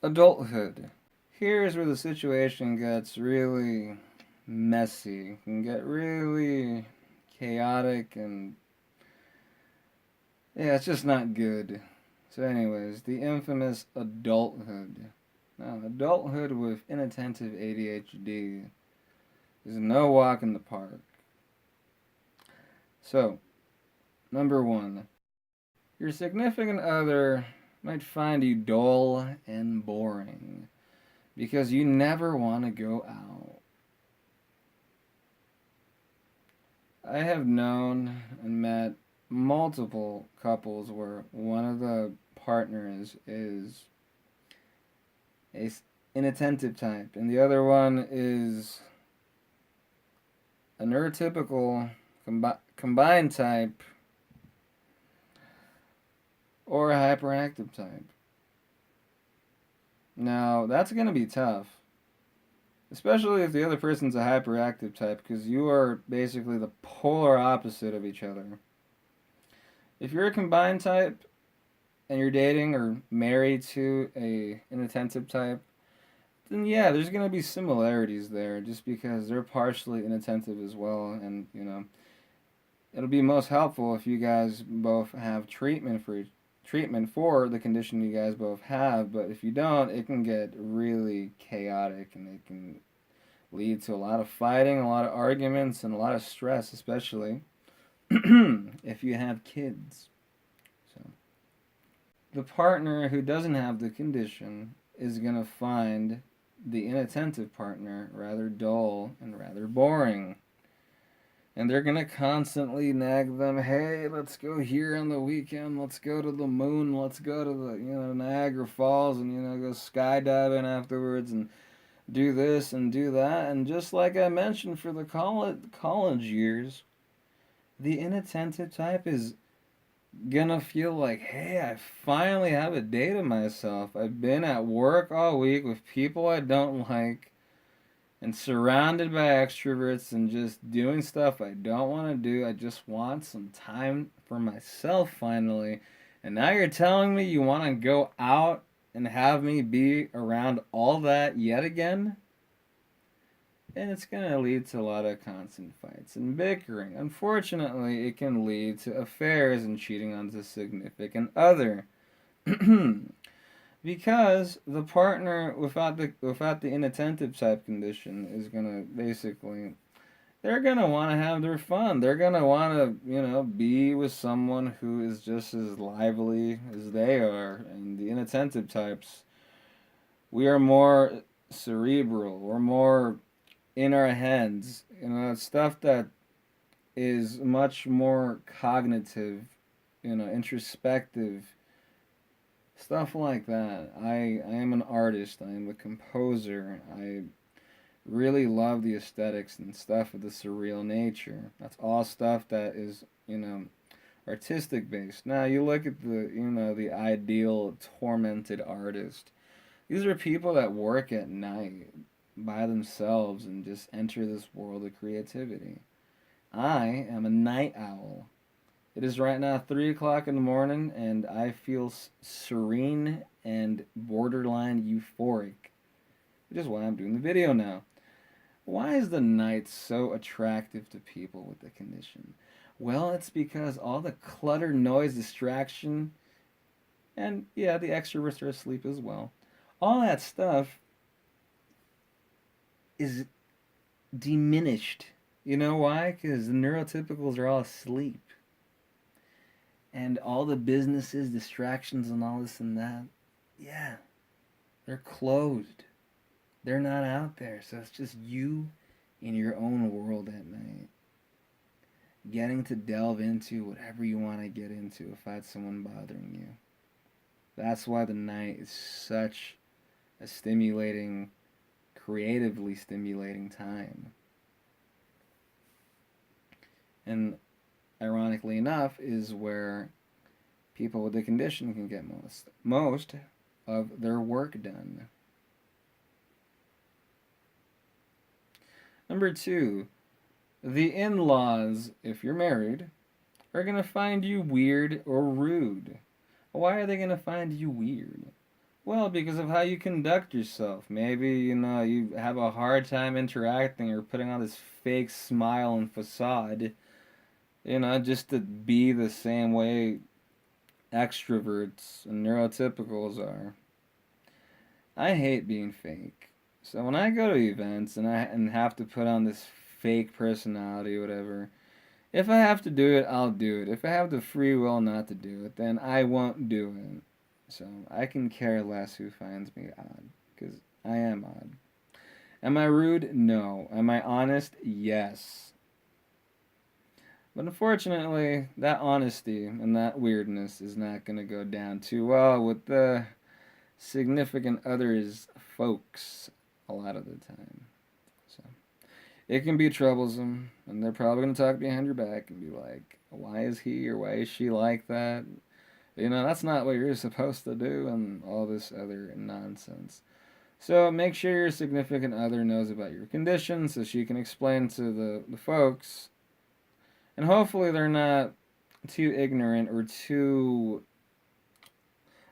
Adulthood. Here's where the situation gets really messy, can get really chaotic, and yeah, it's just not good. So, anyways, the infamous adulthood. Now, adulthood with inattentive ADHD is no walk in the park. So, number one, your significant other might find you dull and boring because you never want to go out. I have known and met multiple couples where one of the partners is a inattentive type and the other one is a neurotypical combined type or a hyperactive type. Now, that's going to be tough, especially if the other person's a hyperactive type because you are basically the polar opposite of each other. If you're a combined type and you're dating or married to a inattentive type, then yeah, there's gonna be similarities there just because they're partially inattentive as well, and it'll be most helpful if you guys both have treatment for the condition you guys both have. But if you don't, it can get really chaotic and it can lead to a lot of fighting, a lot of arguments, and a lot of stress, especially if you have kids. So the partner who doesn't have the condition is going to find the inattentive partner rather dull and rather boring. And they're going to constantly nag them, hey, let's go here on the weekend, let's go to the moon, let's go to the, Niagara Falls and, go skydiving afterwards and do this and do that. And just like I mentioned for the college years, the inattentive type is gonna feel like, hey, I finally have a day to myself. I've been at work all week with people I don't like and surrounded by extroverts and just doing stuff I don't want to do. I just want some time for myself finally. And now you're telling me you want to go out and have me be around all that yet again? And it's going to lead to a lot of constant fights and bickering. Unfortunately, it can lead to affairs and cheating on the significant other. Because the partner without the inattentive type condition is going to basically, they're going to want to have their fun. They're going to want to, be with someone who is just as lively as they are. And the inattentive types, we are more cerebral. We're more in our heads. Stuff that is much more cognitive, introspective, stuff like that. I am an artist. I am a composer. I really love the aesthetics and stuff of the surreal nature. That's all stuff that is, artistic based. Now you look at the ideal tormented artist. These are people that work at night by themselves and just enter this world of creativity. I am a night owl. It is right now 3 o'clock in the morning, and I feel serene and borderline euphoric, which is why I'm doing the video now. Why is the night so attractive to people with the condition? Well, it's because all the clutter, noise, distraction, and yeah, the extroverts are asleep as well. All that stuff is diminished. You know why? Because the neurotypicals are all asleep. And all the businesses, distractions, and all this and that, yeah, they're closed. They're not out there. So it's just you in your own world at night. Getting to delve into whatever you want to get into without someone bothering you. That's why the night is such a stimulating, creatively stimulating time. And ironically enough, is where people with the condition can get most of their work done. Number two, the in-laws, if you're married, are going to find you weird or rude. Why are they going to find you weird? Well, because of how you conduct yourself. Maybe, you have a hard time interacting or putting on this fake smile and facade, just to be the same way extroverts and neurotypicals are. I hate being fake. So when I go to events and have to put on this fake personality, whatever, if I have to do it, I'll do it. If I have the free will not to do it, then I won't do it. So I can care less who finds me odd, because I am odd. Am I rude? No. Am I honest? Yes. But unfortunately, that honesty and that weirdness is not going to go down too well with the significant others folks a lot of the time. So it can be troublesome, and they're probably going to talk behind your back and be like, why is he or why is she like that? That's not what you're supposed to do, and all this other nonsense. So make sure your significant other knows about your condition so she can explain to the folks. And hopefully they're not too ignorant or too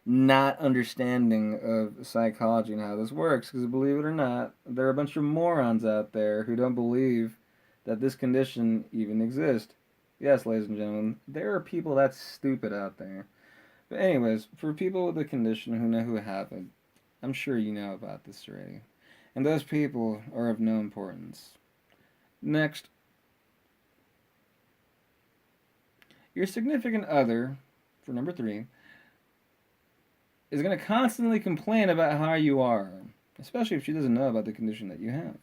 not understanding of psychology and how this works. Because believe it or not, there are a bunch of morons out there who don't believe that this condition even exists. Yes, ladies and gentlemen, there are people that stupid out there. But anyways, for people with the condition who know who have it, I'm sure you know about this already. And those people are of no importance. Next, your significant other, for number 3, is going to constantly complain about how you are, especially if she doesn't know about the condition that you have.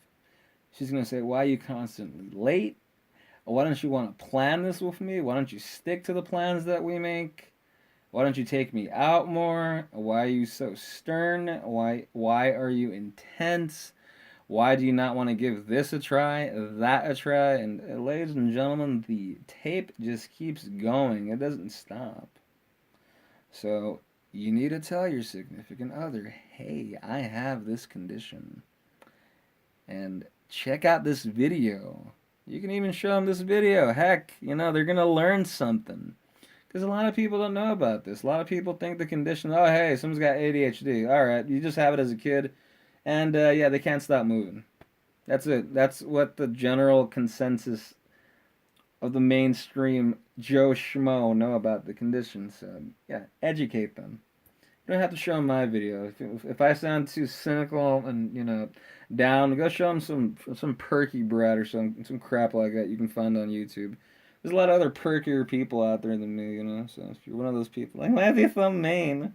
She's going to say, why are you constantly late? Why don't you want to plan this with me? Why don't you stick to the plans that we make? Why don't you take me out more? Why are you so stern? Why are you intense? Why do you not want to give this a try, that a try? And ladies and gentlemen, the tape just keeps going. It doesn't stop. So you need to tell your significant other, hey, I have this condition. And check out this video. You can even show them this video. Heck, they're going to learn something. Because a lot of people don't know about this. A lot of people think the condition, oh, hey, someone's got ADHD. All right, you just have it as a kid. And, yeah, they can't stop moving. That's it. That's what the general consensus of the mainstream Joe Schmo know about the condition. So, yeah, educate them. You don't have to show them my video. If I sound too cynical and, down, go show them some perky bread or some crap like that you can find on YouTube. There's a lot of other perkier people out there than me, so if you're one of those people, like Matthew from Maine,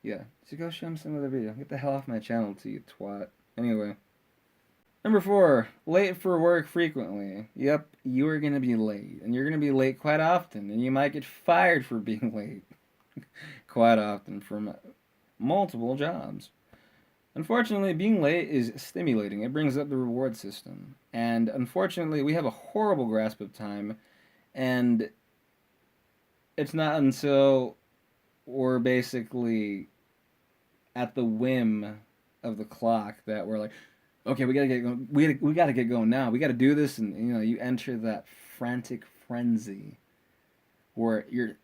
yeah, so go show them some other video. Get the hell off my channel too, you twat. Anyway. Number 4, late for work frequently. Yep, you are going to be late, and you're going to be late quite often, and you might get fired for being late quite often from multiple jobs. Unfortunately, being late is stimulating. It brings up the reward system, and unfortunately, we have a horrible grasp of time. And it's not until we're basically at the whim of the clock that we're like, okay, we gotta get going. We gotta get going now. We gotta do this, and you enter that frantic frenzy where you're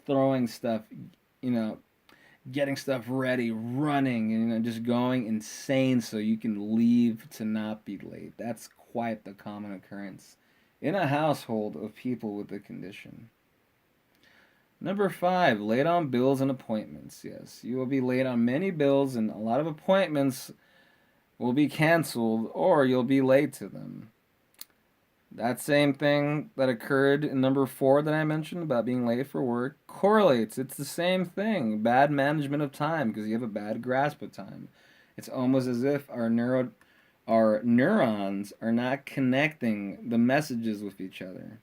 throwing stuff, getting stuff ready, running, and just going insane so you can leave to not be late. That's quite the common occurrence in a household of people with the condition. Number 5, late on bills and appointments. Yes, you will be late on many bills, and a lot of appointments will be canceled or you'll be late to them. That same thing that occurred in number 4 that I mentioned about being late for work correlates. It's the same thing. Bad management of time because you have a bad grasp of time. It's almost as if our neurons are not connecting the messages with each other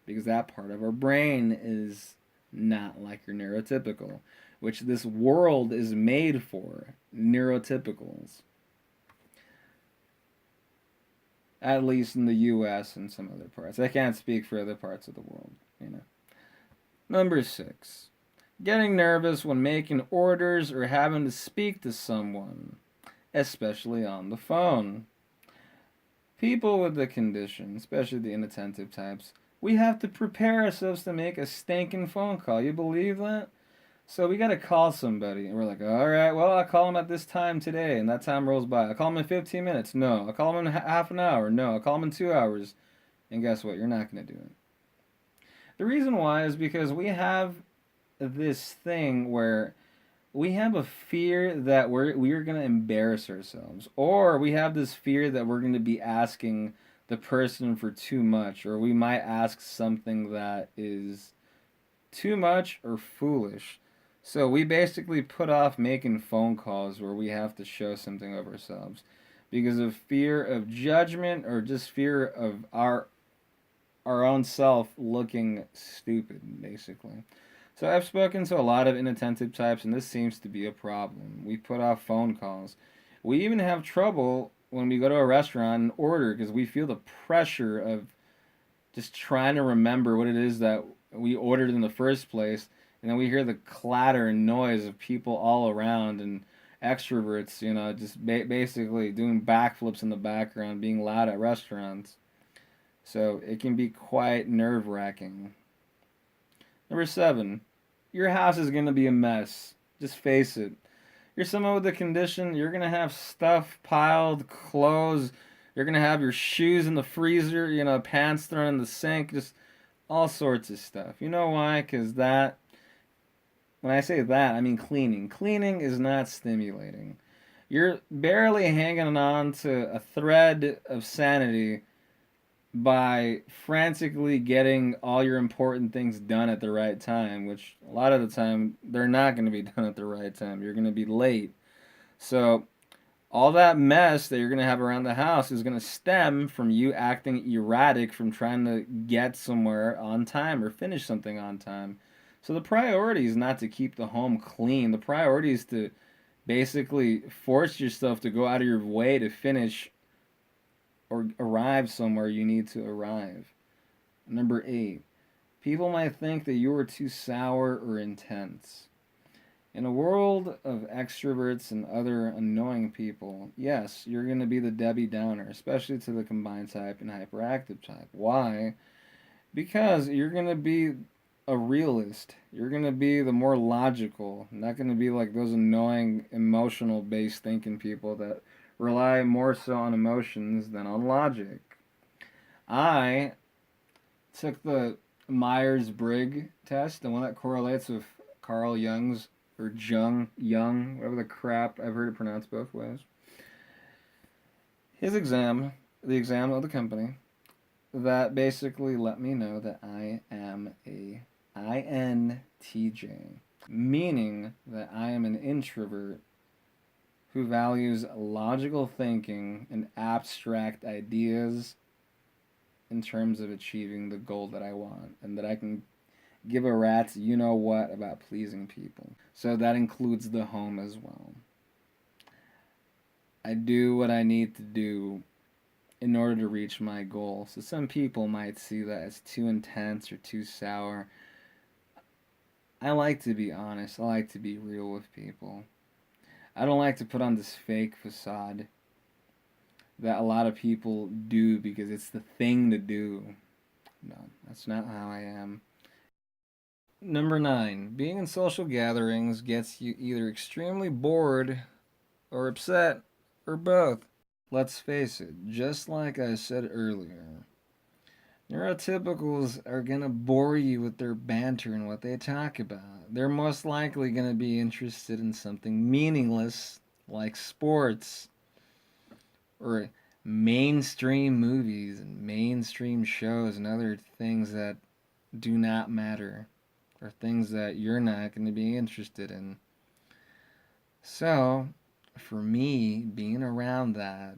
because that part of our brain is not like your neurotypical, which this world is made for, neurotypicals. At least in the US and some other parts. I can't speak for other parts of the world, Number 6, getting nervous when making orders or having to speak to someone, especially on the phone. People with the condition, especially the inattentive types, we have to prepare ourselves to make a stinking phone call. You believe that? So we gotta call somebody, and we're like, all right, well, I'll call him at this time today, and that time rolls by. I'll call him in 15 minutes. No. I'll call him in half an hour. No. I'll call him in 2 hours. And guess what? You're not gonna do it. The reason why is because we have this thing where we have a fear that we're gonna embarrass ourselves, or we have this fear that we're gonna be asking the person for too much, or we might ask something that is too much or foolish. So we basically put off making phone calls where we have to show something of ourselves because of fear of judgment or just fear of our own self looking stupid, basically. So I've spoken to a lot of inattentive types, and this seems to be a problem. We put off phone calls. We even have trouble when we go to a restaurant and order because we feel the pressure of just trying to remember what it is that we ordered in the first place, and then we hear the clatter and noise of people all around and extroverts, just basically doing backflips in the background, being loud at restaurants. So it can be quite nerve wracking. Number 7, your house is going to be a mess. Just face it. You're someone with a condition, you're going to have stuff piled, clothes, you're going to have your shoes in the freezer, pants thrown in the sink, just all sorts of stuff. You know why? Because when I say that, I mean cleaning. Cleaning is not stimulating. You're barely hanging on to a thread of sanity by frantically getting all your important things done at the right time, which a lot of the time they're not going to be done at the right time. You're going to be late. So, all that mess that you're going to have around the house is going to stem from you acting erratic from trying to get somewhere on time or finish something on time. So, the priority is not to keep the home clean. The priority is to basically force yourself to go out of your way to finish or arrive somewhere you need to arrive. Number 8, people might think that you are too sour or intense. In a world of extroverts and other annoying people, yes, you're going to be the Debbie Downer, especially to the combined type and hyperactive type. Why? Because you're going to be a realist. You're going to be the more logical, not going to be like those annoying emotional based thinking people that rely more so on emotions than on logic. I took the Myers-Briggs test, the one that correlates with Carl Jung's or Jung, whatever the crap, I've heard it pronounced both ways. His exam, the exam of the company, that basically let me know that I am a INTJ, meaning that I am an introvert who values logical thinking and abstract ideas in terms of achieving the goal that I want, and that I can give a rat's you know what about pleasing people. So that includes the home as well. I do what I need to do in order to reach my goal. So some people might see that as too intense or too sour. I like to be honest. I like to be real with people. I don't like to put on this fake facade that a lot of people do because it's the thing to do. No, that's not how I am. Number 9, being in social gatherings gets you either extremely bored or upset or both. Let's face it, just like I said earlier, neurotypicals are going to bore you with their banter and what they talk about. They're most likely going to be interested in something meaningless like sports or mainstream movies and mainstream shows and other things that do not matter or things that you're not going to be interested in. So, for me, being around that,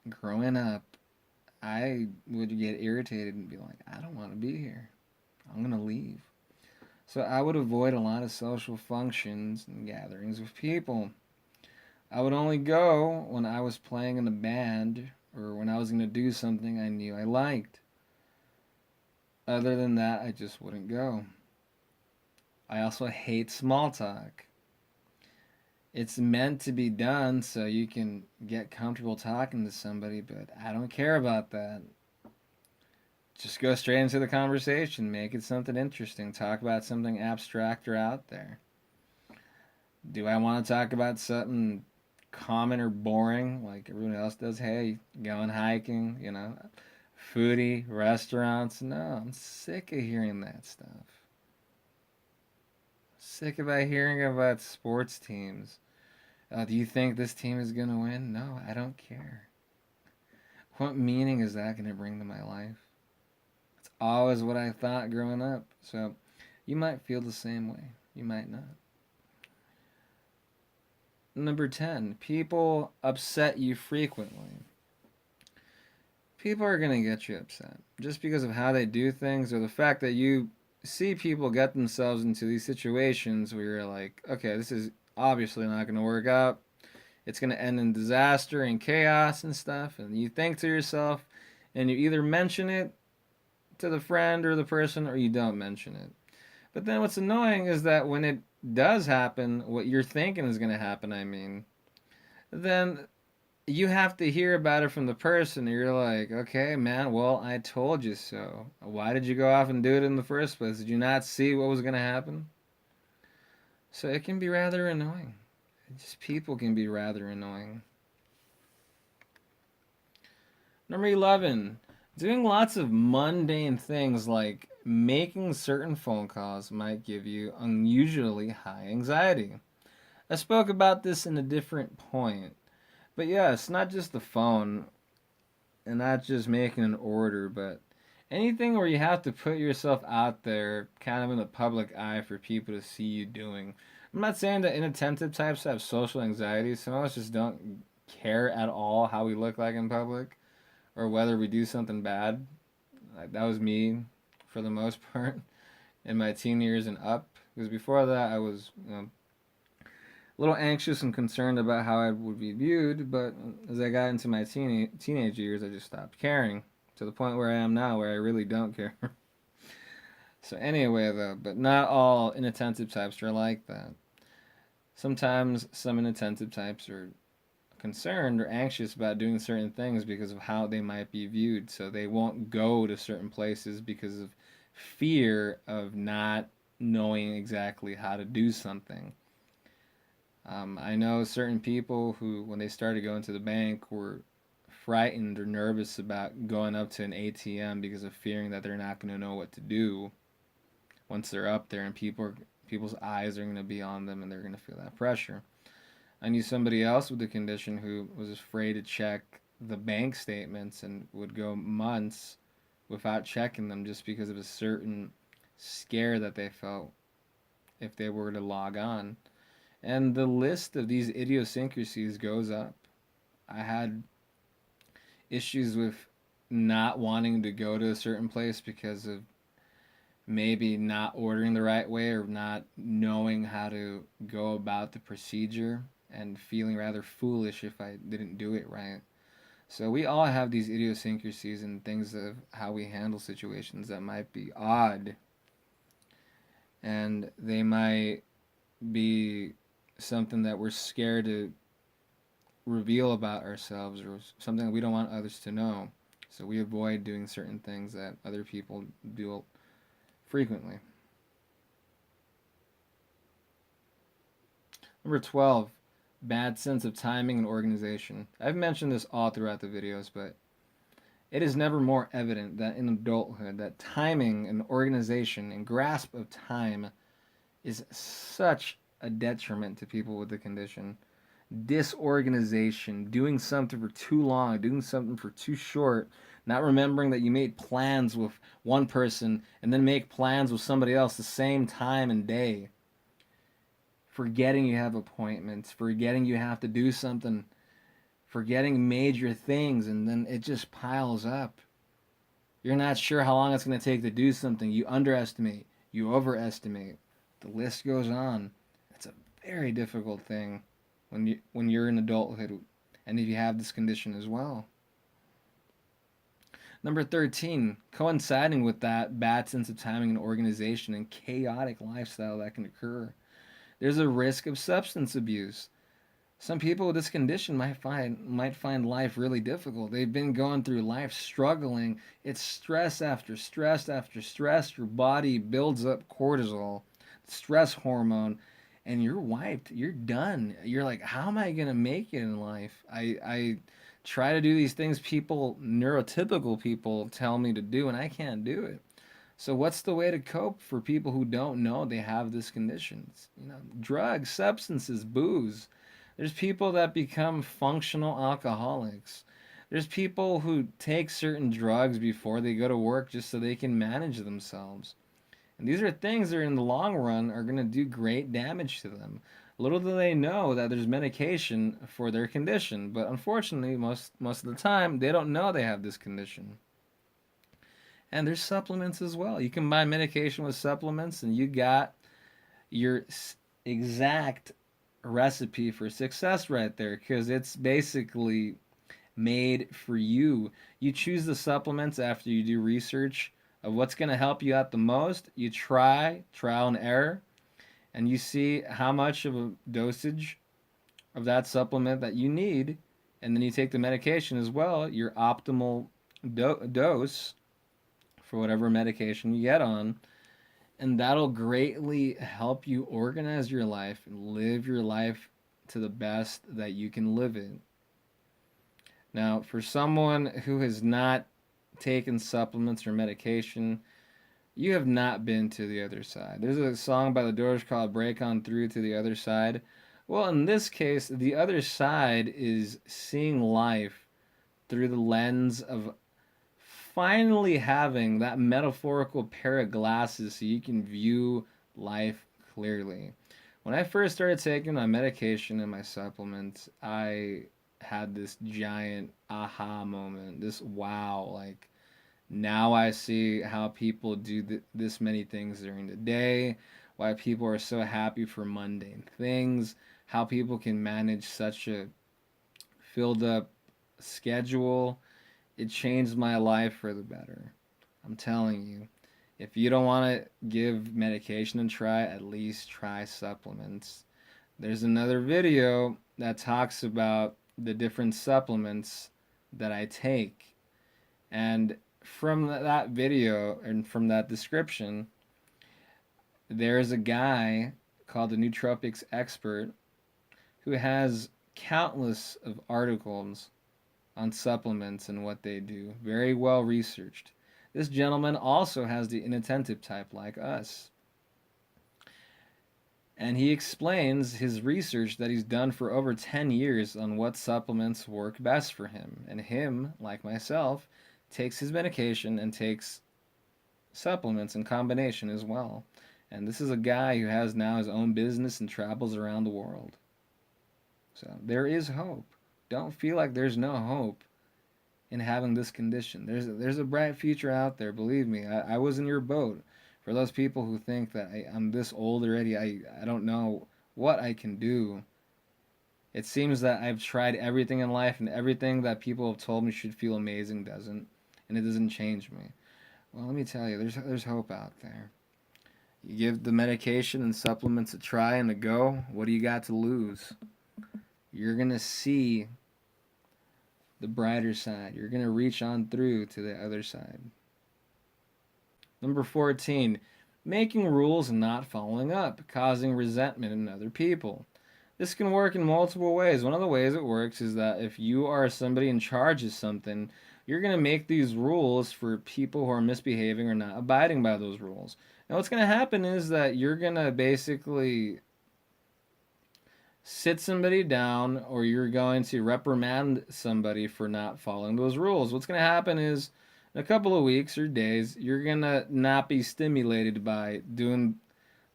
growing up, I would get irritated and be like, I don't want to be here. I'm going to leave. So I would avoid a lot of social functions and gatherings with people. I would only go when I was playing in a band or when I was going to do something I knew I liked. Other than that, I just wouldn't go. I also hate small talk. It's meant to be done so you can get comfortable talking to somebody, but I don't care about that. Just go straight into the conversation. Make it something interesting. Talk about something abstract or out there. Do I want to talk about something common or boring like everyone else does? Hey, going hiking, foodie, restaurants. No, I'm sick of hearing that stuff. Sick about hearing about sports teams. Do you think this team is going to win? No, I don't care. What meaning is that going to bring to my life? It's always what I thought growing up. So you might feel the same way. You might not. Number 10, people upset you frequently. People are going to get you upset just because of how they do things or the fact that you see people get themselves into these situations where you're like, okay, this is obviously not going to work out. It's going to end in disaster and chaos and stuff. And you think to yourself, and you either mention it to the friend or the person or you don't mention it. But then what's annoying is that when it does happen, what you're thinking is going to happen, then you have to hear about it from the person. And you're like, okay, man, well, I told you so. Why did you go off and do it in the first place? Did you not see what was going to happen? So it can be rather annoying. Just people can be rather annoying. Number 11, doing lots of mundane things like making certain phone calls might give you unusually high anxiety. I spoke about this in a different point. But yeah, it's not just the phone and not just making an order, but anything where you have to put yourself out there kind of in the public eye for people to see you doing. I'm not saying that inattentive types have social anxiety. Some of us just don't care at all how we look like in public or whether we do something bad. Like, that was me for the most part in my teen years and up. Because before that, I was a little anxious and concerned about how I would be viewed. But as I got into my teenage years, I just stopped caring to the point where I am now, where I really don't care. So anyway, though, but not all inattentive types are like that. Sometimes some inattentive types are concerned or anxious about doing certain things because of how they might be viewed. So they won't go to certain places because of fear of not knowing exactly how to do something. I know certain people who, when they started going to the bank, were frightened or nervous about going up to an ATM because of fearing that they're not going to know what to do once they're up there and people's eyes are going to be on them and they're going to feel that pressure. I knew somebody else with the condition who was afraid to check the bank statements and would go months without checking them just because of a certain scare that they felt if they were to log on. And the list of these idiosyncrasies goes up. I had issues with not wanting to go to a certain place because of maybe not ordering the right way or not knowing how to go about the procedure and feeling rather foolish if I didn't do it right. So we all have these idiosyncrasies and things of how we handle situations that might be odd. And they might be something that we're scared to reveal about ourselves or something that we don't want others to know. So we avoid doing certain things that other people do frequently. Number 12, bad sense of timing and organization. I've mentioned this all throughout the videos, but it is never more evident that in adulthood that timing and organization and grasp of time is such a detriment to people with the condition. Disorganization, doing something for too long, doing something for too short, not remembering that you made plans with one person and then make plans with somebody else the same time and day. Forgetting you have appointments, forgetting you have to do something, forgetting major things, and then it just piles up. You're not sure how long it's going to take to do something. You underestimate, you overestimate. The list goes on. It's a very difficult thing when you're in adulthood and if you have this condition as well. Number 13, coinciding with that bad sense of timing and organization and chaotic lifestyle that can occur, there's a risk of substance abuse. Some people with this condition might find life really difficult. They've been going through life struggling. It's stress after stress after stress. Your body builds up cortisol, stress hormone, and you're wiped. You're done. You're like, how am I gonna make it in life? I try to do these things people, neurotypical people, tell me to do, and I can't do it. So what's the way to cope for people who don't know they have this condition? Drugs, substances, booze. There's people that become functional alcoholics. There's people who take certain drugs before they go to work just so they can manage themselves. And these are things that in the long run are going to do great damage to them. Little do they know that there's medication for their condition, but unfortunately, most of the time, they don't know they have this condition. And there's supplements as well. You can buy medication with supplements, and you got your exact recipe for success right there, because it's basically made for you. You choose the supplements after you do research of what's going to help you out the most. You trial and error, and you see how much of a dosage of that supplement that you need, and then you take the medication as well, your optimal dose for whatever medication you get on, and that'll greatly help you organize your life and live your life to the best that you can live it. Now, for someone who has not taken supplements or medication, you have not been to the other side. There's a song by the Doors called Break On Through to the Other Side. Well, in this case, the other side is seeing life through the lens of finally having that metaphorical pair of glasses so you can view life clearly. When I first started taking my medication and my supplements, I had this giant aha moment, this wow, like now I see how people do this many things during the day, why people are so happy for mundane things, how people can manage such a filled up schedule. It changed my life for the better. I'm telling you. If you don't want to give medication a try, at least try supplements. There's another video that talks about the different supplements that I take. And from that video and from that description, there's a guy called the nootropics expert who has countless of articles on supplements and what they do. Very well researched. This gentleman also has the inattentive type like us. And he explains his research that he's done for over 10 years on what supplements work best for him. And him, like myself, takes his medication and takes supplements in combination as well. And this is a guy who has now his own business and travels around the world. So there is hope. Don't feel like there's no hope in having this condition. There's a bright future out there. Believe me, I was in your boat. For those people who think that I'm this old already, I don't know what I can do. It seems that I've tried everything in life, and everything that people have told me should feel amazing doesn't, and it doesn't change me. Well, let me tell you, there's hope out there. You give the medication and supplements a try and a go. What do you got to lose? You're gonna see the brighter side. You're going to reach on through to the other side. Number 14, making rules and not following up, causing resentment in other people. This can work in multiple ways. One of the ways it works is that if you are somebody in charge of something, you're going to make these rules for people who are misbehaving or not abiding by those rules. And what's going to happen is that you're going to basically sit somebody down, or you're going to reprimand somebody for not following those rules. What's going to happen is in a couple of weeks or days, you're going to not be stimulated by doing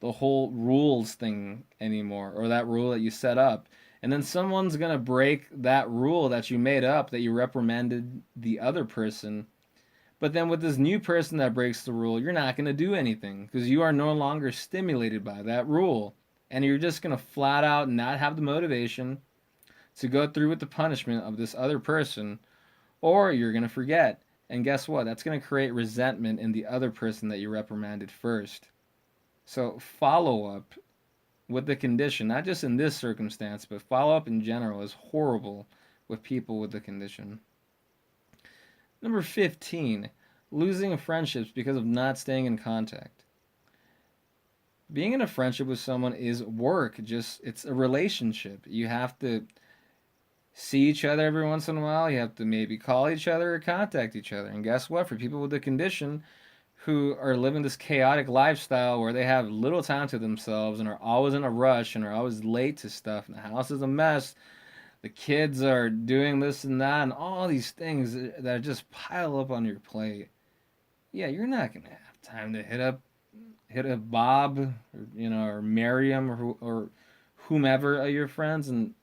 the whole rules thing anymore, or that rule that you set up. And then someone's going to break that rule that you made up, that you reprimanded the other person. But then with this new person that breaks the rule, you're not going to do anything because you are no longer stimulated by that rule. And you're just going to flat out not have the motivation to go through with the punishment of this other person, or you're going to forget. And guess what? That's going to create resentment in the other person that you reprimanded first. So follow up with the condition, not just in this circumstance, but follow up in general is horrible with people with the condition. Number 15, losing friendships because of not staying in contact. Being in a friendship with someone is work, just it's a relationship. You have to see each other every once in a while, you have to maybe call each other or contact each other. And guess what? For people with the condition who are living this chaotic lifestyle where they have little time to themselves and are always in a rush and are always late to stuff and the house is a mess, the kids are doing this and that and all these things that just pile up on your plate. Yeah, you're not gonna have time to hit up Bob, or Miriam, or whomever of your friends, and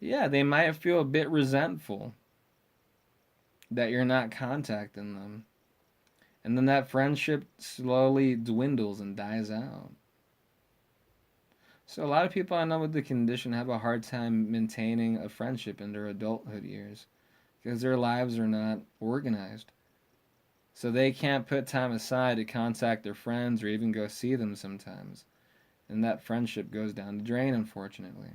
yeah, they might feel a bit resentful that you're not contacting them, and then that friendship slowly dwindles and dies out. So a lot of people I know with the condition have a hard time maintaining a friendship in their adulthood years because their lives are not organized. So they can't put time aside to contact their friends or even go see them sometimes. And that friendship goes down the drain, unfortunately.